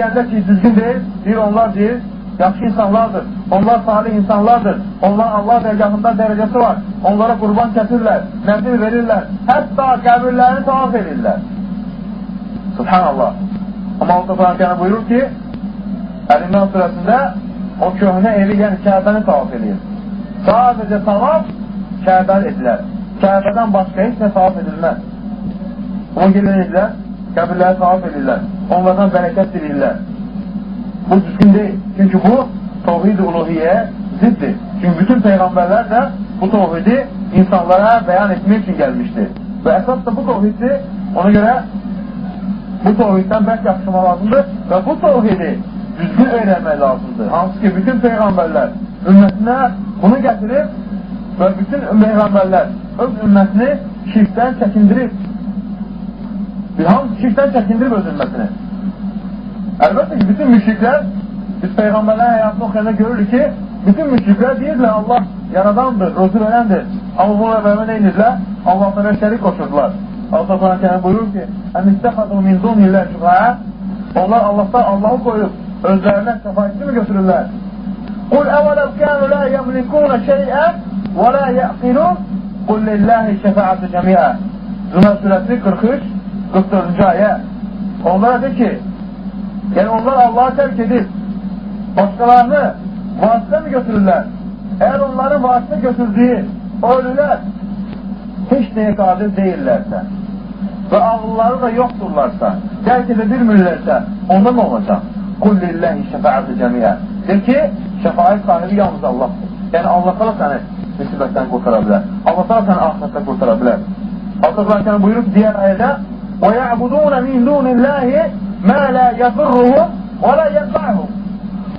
Deyəndə ki, düzgün deyil, deyir onlar deyir, yaxşı insanlardır, onlar salih insanlardır, onlar Allah dərgahında dərəcəsi var, onlara qurban kəsirlər, nəzir verirlər, hətta qəbirlərini tavaf edirlər. Subhanallah. Amma Allah Quran buyurur ki, Əl-İmran surəsində o köhnə evi, yəni Kəbəni tavaf edir. Sadəcə tavaf Kəbəli edilər. Kəbədən başqa heç nə tavaf edilməz. Ona gəlirlər, qəbirləri tavaf edirlər, onlardan bərəkət dilirlər. Bu düzgün deyil. Çünki bu Tevhid-i Uluhiyyəyə ziddir. Çünki bütün peyğəmbərlər də bu tevhidi insanlara bəyan etmək üçün gəlmişdir. Və əsas da bu tevhiddir. Ona görə bu tevhiddən bərk yapışmaq lazımdır və bu tevhidi düzgün öyrənmək lazımdır. Hansı ki, bütün peyğəmbərlər ümmətinə bunu gətirib və bütün peyğəmbərlər öz ümmətini şirkdən çəkindirib. Hamısı şirkdən çəkindirib öz ümmətini. Əlbəttə ki, bütün müşriklər, biz peyğəmbərlərin həyatını oxuyanda görürük ki, bütün müşriklər deyirlər, Allah yaradandır, rozu verəndir. Amma bunu əvvəlmə nə edirlər? Allah'tan şərik qoşurdular. Allah Quran buyurur ki, Əmistəxadu min dunillər şübhə. Onlar Allah'tan Allah'ı qoyub, özlərinə şəfaətçi mi götürürlər? Qul əvələv kənu lə yəmlikunə şeyən və lə yəqilun qul lilləhi şəfəətü cəmiə. Zümər surəsi 43-44-cü ayə. Onlara de ki, yəni onlar Allah'ı tərk edib, başqalarını vasitə mi götürürlər? Əgər onların vasitə götürdüyü o ölülər heç nəyə qadir deyirlərsə və ağılları da yoxdurlarsa, dərk edə bilmirlərsə, onda nə olacaq? Qul lilləhi şəfəətü cəmiə. Deyir ki, şəfaət sahibi yalnız Allahdır. Yəni Allah da səni müsibətdən qurtara bilər. Allah da səni ahirətdən qurtara bilər. Allah Quran buyurur ki, digər ayədə وَيَعْبُدُونَ مِنْ دُونِ اللّٰهِ مَا لَا يَضُرُّهُمْ وَلَا يَنْفَعُهُمْ.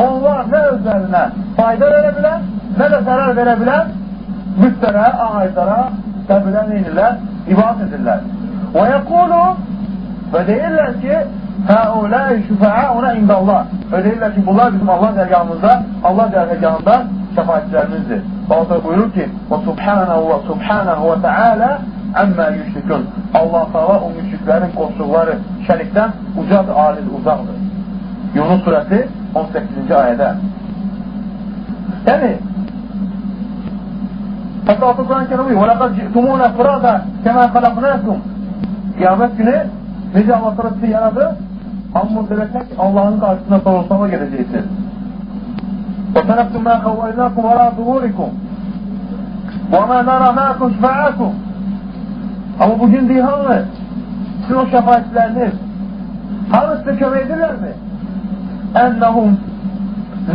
Onlar nə özlərinə fayda verə bilən, nə də zərər verə bilən bütlərə, ağaylara, qəbirə neyirlər, ibadət edirlər. وَيَقُولُوا və deyirlər ki, هَؤُلَاءِ شُفَعَاءُنَا عِنْدَ اللّٰهِ. Və deyirlər ki, bunlar bizim Allah dərgahımızda, Allah dərgahında şəfaətçilərimizdir. Allah buyurur ki, وَسُبْحَانَهُ وَتَعَالَى əmmə yüşrikun. Allah Teala o müşriklərin qoşduqları şərikdən ucadır, alidir, uzaqdır. Yunus surəsi 18-ci ayədə. Yəni, hətta Allah Quran-ı Kerim buyur, وَلَقَدْ جِئْتُمُونَ فُرَادًا كَمَا خَلَقْنَاكُمْ. Qiyamət günü necə Allah Teala sizi yaradı? Hamımız demək ki, Allahın qarşısına sorulsama gedəcəksiniz. وَتَنَبْتُمْ مَا خَوَّيْنَاكُمْ وَرَا ظُهُورِكُمْ وَمَا نَرَى مَاكُمْ شُفَعَاكُمْ. Amma bugün deyil hanı? Sizin o şəfaətçiləriniz hanı sizə kömək edirlərmi? Ennəhum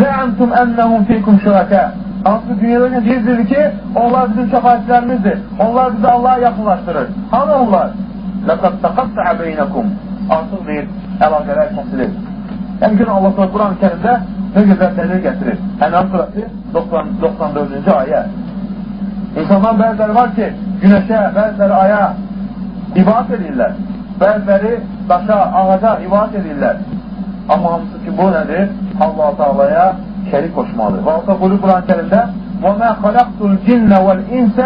zə'antum ennəhum fikum şürakə. Hansı dünyada deyirdir ki, onlar bizim şəfaətçilərimizdir. Onlar bizi Allah'a yaxınlaşdırır. Hanı onlar? لَقَدْ تَقَطَّعَ بَيْنَكُمْ. Artıq deyir, əlaqələr kəsilir. Yəni ki, Allah Quran-ı Kərimdə nə gözəl dəlil gətirir. Ənam surəsi 94-cü ayə. İnsanlar bəziləri var ki, günəşə, bəziləri aya ibadət edirlər. Bəziləri daşa, ağaca ibadət edirlər. Amma hamısı ki, bu nədir? Allah-u Teala'ya şərik qoşmalıdır. Və Allah buyurur Quran-ı Kərimdə وَمَا خَلَقْتُ الْجِنَّ وَالْاِنْسَ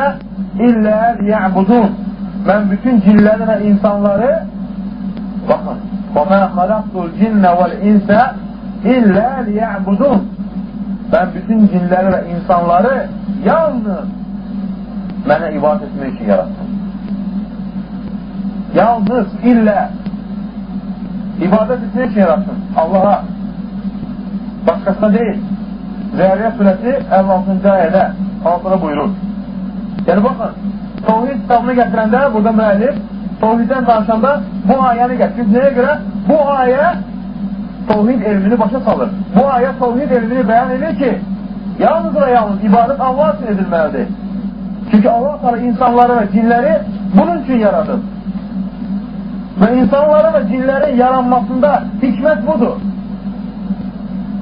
إِلَّا لِيَعْبُدُونَ. Mən bütün cinləri və insanları baxın وَمَا خَلَقْتُ الْجِنَّ وَالْاِنْسَ إِلَّا لِيَعْبُدُونَ. Ben bütün cinləri və insanları yalnız mənə ibadət etmək üçün yarattım. Yalnız, illə ibadət etmək üçün yarattım. Allah'a. Başqasına deyil. Zəriyyə surəsi 56-cı ayədə altına buyurur. Yəni baxın, Tevhid kitabını gətirəndə, burada müəllif, Tevhiddən danışanda bu ayəni gətirir. Nəyə görə? Bu ayə Tevhid elmini başa salır. Bu ayə Tevhid elmini bəyan edir ki, yalnız və yalnız ibadət Allah üçün edilməlidir. Çünki Allah Teala insanları və cinləri bunun üçün yaradır. Və insanları və cinlərin yaranmasında hikmət budur.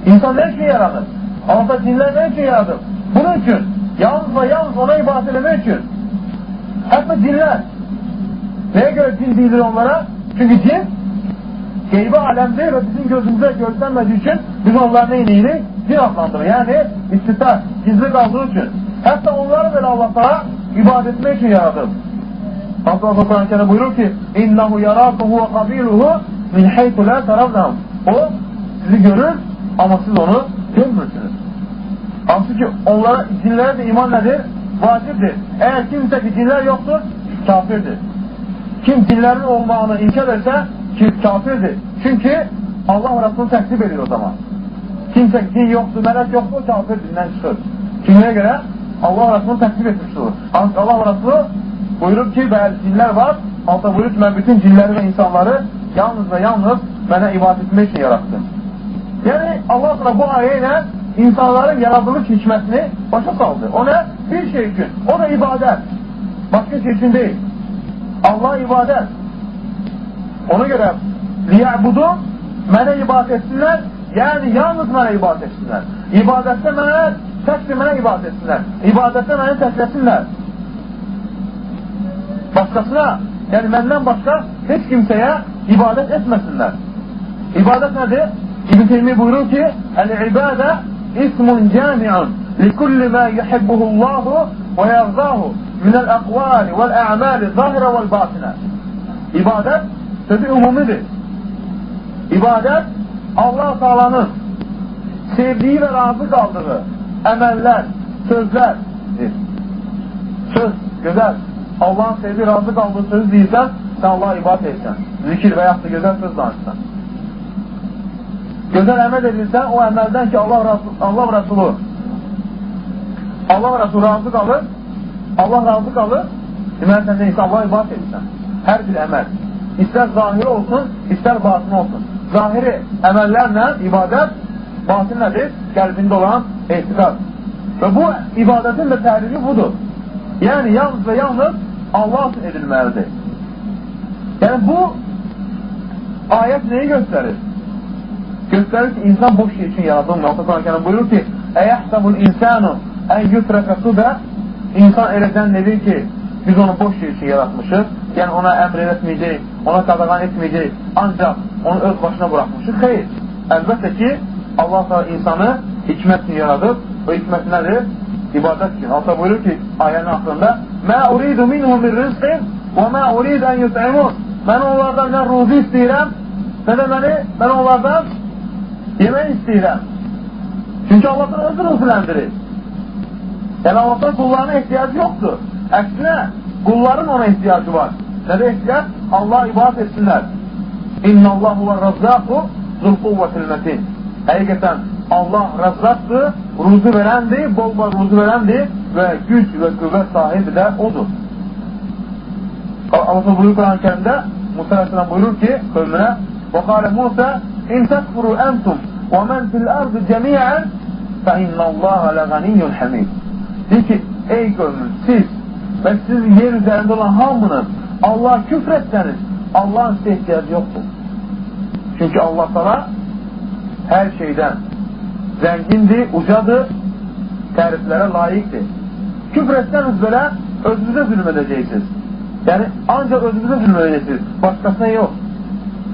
İnsan nə üçün yaranır? Allah cinlər nə üçün yaradır? Bunun üçün. Yalnız və yalnız ona ibadət eləmək üçün. Hətta cinlər. Nəyə görə cin deyilir onlara? Çünki cin qeybi aləmdir və bizim gözümüzə görsənmədiyi üçün biz onları nə eləyirik? Cin adlandırır. Yəni istitar, gizli qaldığı üçün. Hətta onları belə Allah'a ibadət etmək üçün yaradır. Allah Quran-ı buyurur ki İnnehu yarakuhu ve qabiluhu min haythu la taravnahum. O sizi görür, amma siz onu görmürsünüz. Hansı ki, onlara, cinlərə də iman nədir? Vacibdir. Əgər kimsə ki, cinlər yoxdur, kafirdir. Kim cinlərin olmağını inkar etsə, kafirdir. Çünki Allah Rasulunu təksib edir o zaman. Kimsə ki, din yoxdur, mələk yoxdur, o kafir dindən çıxır. Kimliyə görə Allah Rasulunu təksib etmiş olur. Allah Rasulu buyurub ki, bəzi cinlər var, hatta buyurub ki, mən bütün cinləri və insanları yalnız və yalnız mənə ibadət etmək üçün yarattım. Yəni, Allah Rasulü bu ayə ilə insanların yaradılış hikmətini başa saldı. O nə? Bir şey üçün. O da ibadət. Başqa şey üçün deyil. Allah ibadət. Ona görə liyəbudu, mənə ibadət etsinlər, yəni yalnız mənə ibadət etsinlər. İbadətdə mənə, təkdir mənə ibadət etsinlər. İbadətdə mənə təkləsinlər. Başqasına, yəni məndən başqa heç kimsəyə ibadət etməsinlər. İbadət nədir? İbn Teymiyyə buyurur ki, Əl-ibadə ismun cami'un likulli mə yuhibbəhullahu və yərzahu minəl-əqvali vəl-ə'məli zahirə vəl-batinə. İbadət sözü umumidir. İbadət Allah Taala'nın sevdiyi və razı qaldığı əməllər, sözlərdir. Söz, gözəl. Allah'ın sevdiyi, razı qaldığı sözü deyirsən, sən Allah'a ibadət etsən. Zikir və yaxud da gözəl söz danışsan. Gözəl əməl edirsən, o əməldən ki, Allah Rasulü razı qalır, Allah razı qalır, deməli sən neysə Allah'a ibadət edirsən. Hər bir əməl. İstər zahiri olsun, istər batini olsun. Zahiri əməllərlə ibadət, batin nədir? Qəlbində olan etiqad. Və bu ibadətin də tərifi budur. Yəni, yalnız və yalnız Allah üçün edilməlidir. Yəni, bu ayət neyi göstərir? Göstərir ki, insan boş şey üçün yaradılmıyor. Allah buyurur ki, Əyəhsəbul insanu ən yutrəkə sudə, insan elə zənn edir ki, biz onu boş şey üçün yaratmışıq. Yəni, ona əmr etməyəcək, ona qadağan etməyəcək, ancaq onu öz başına buraxmışıq. Xeyr, əlbəttə ki, Allah insanı hikmət üçün yaradıb, o hikmət nədir? İbadət üçün. Allah buyurur ki, ayənin axırında, Mə uridu minhum bir rizqin və mə uridu ən yut'imun. Mən onlardan nə ruzi istəyirəm, nə də mən onlardan yemək istəyirəm. Çünki Allah'tan özü ruziləndirir. Yəni, Allah'tan qullarına ehtiyacı yoxdur. Əksinə, qulların ona ehtiyacı var. Nədə ehtiyac? Allah'a ibadət etsinlər. İnnallahu və razzaqu zulquvvətil mətin. Həqiqətən, Allah razzaqdır, ruzu verəndir, bol-bol ruzu verəndir və güc və qüvvət sahibi də odur. Allah buyurur Quran-ı Kərimdə, Musa Aleyhisselam buyurur ki, qövmünə, وَقَالَ مُوسَى اِنْ تَكْفُرُوا أَنْتُمْ وَمَنْ فِي الْأَرْضِ جَمِيعًا فَاِنَّ اللّٰهَ لَغَنِيٌّ حَمِيدٌ. Deyir ki, ey qövmün, siz və sizin yer üzərində olan hamınız Allah'a küfr etsəniz, Allah'ın size ihtiyacı yoxdur. Çünki Allah sana hər şeydən zəngindir, ucadır, təriflərə layiqdir. Küfr etsəniz belə, özünüzə zülm edəcəksiniz. Yəni, ancaq özünüzə zülm edəcəksiniz, başqasına yox.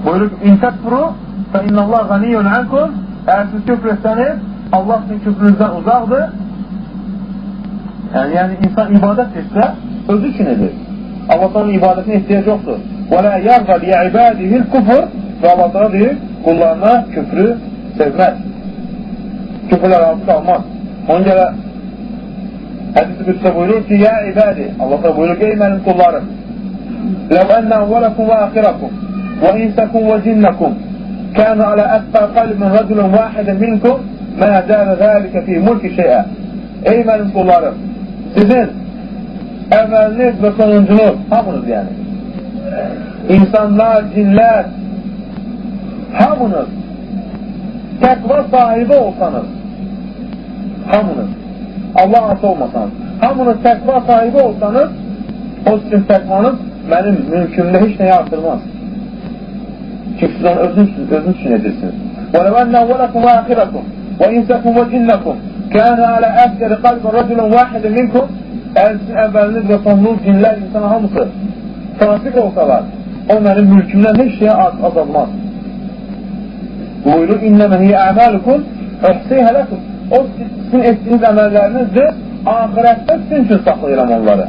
Buyurur ki, İn təkfuru fə innallah ganiyyun ankum. Əgər siz küfr etsəniz, Allah sizin küfrünüzdən uzaqdır. Yəni, insan ibadət etsə, özü üçün edir. Allah'ın ibadətine ihtiyac yoxdur. وَلَا يَرْغَ لِيَعِبَادِهِ الْكُفُرِ Və Allah deyir, qullarına küfrü sevməz. Küfrlə razı qalmaz. Onun görə hədisi qüdsə buyurur ki, Ya ibadi, Allah buyurur ki, ey mənim qullarım, لَوْ أَنَّ أَوَّلَكُمْ وَآخِرَكُمْ وَإِنْسَكُمْ وَجِنَّكُمْ كَانَ عَلَى أَتْقَى قَلْبٍ رَجُلٌ وَاحِدٍ مِنْكُمْ مَا زَالَ ذَلِكَ فِي مُلْكِ شَيْئًا. Ey mənim qullarım, sizin əvvəliniz və sonuncunuz, hamınız yəni, insanlar, cinlər, hamınız təqva sahibi olsanız, hamınız, Allah ası olmasanız, hamınız təqva sahibi olsanız, o sizin təqvanız mənim mülkümdə heç nəyə artırmaz. Çünki siz onu özünüz üçün edirsiniz. وَلَوَنَّ أَوَّلَكُمْ وَآخِرَكُمْ وَإِنْسَكُمْ وَجِنَّكُمْ كَانَ عَلَى أَفْجَرِ قَلْبٍ رَجُلٌ وَاحِدٍ مِنْكُمْ Əgər sizin əvvəliniz və sonunuz cinlər, insan hamısı fasik olsalar, o mənim mülkümdən heç şeyə azalmaz. Buyurur, İnnəmə hiyə əməlukum əhsiyhə ləkum. O sizin etdiyiniz əməllərinizdir, ahirətdə sizin üçün saxlayıram onları.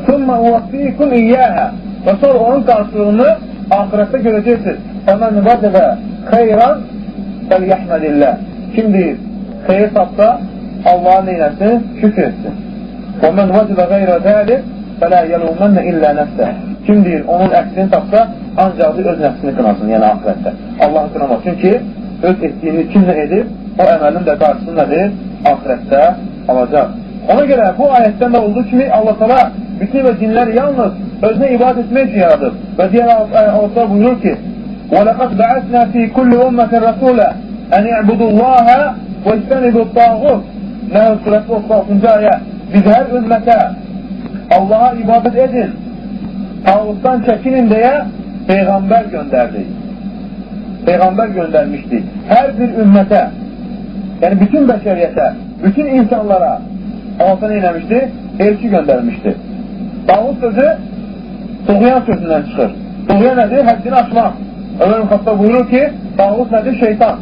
Sümmə uvəffikum iyyəhə və sonra onun qarşılığını ahirətdə görəcəksiniz. Fəmən vəcəbə xeyran فَلْيَحْمَدِ Kim deyir, xeyir tapsa, Allah'a neynəsin? Şükür etsin. وَمَنْ وَجِدَ غَيْرَ ذَلِكَ فَلَا يَلُومَنَّ إِلَّا نَفْسَهُ Kim deyir, onun əksini tapsa, ancaq öz nəfsini qınasın, yəni ahirətdə. Allah'ı qınamaz. Çünki öz etdiyini kim nə edir, o əməlin də qarşısını nədir? Ahirətdə alacaq. Ona görə bu ayətdən də olduğu kimi Allah təala bütün və cinləri yalnız özünə ibadət etmək üçün yaradır. Və digər ayətdə buyurur ki: وَلَقَدْ بَعَثْنَا فِي كُلِّ أُمَّةٍ رَسُولًا أَنْ يَعْبُدُوا اللَّهَ وَاجْتَنِبُوا الطَّاغُوتَ Nəhl surəsi 36-cı ayə. Biz hər ümmətə Allah'a ibadət edin, tağutdan çəkinin deyə Peyğəmbər göndərdik. Peyğəmbər göndərmişdik. Hər bir ümmətə, yəni bütün bəşəriyyətə, bütün insanlara Allah neyləmişdi? Elçi göndərmişdi. Tağut sözü Tuğyan sözündən çıxır. Tuğyan nədir? Həddini aşmaq. Ömər Xattab buyurur ki, tağut nədir? Şeytan.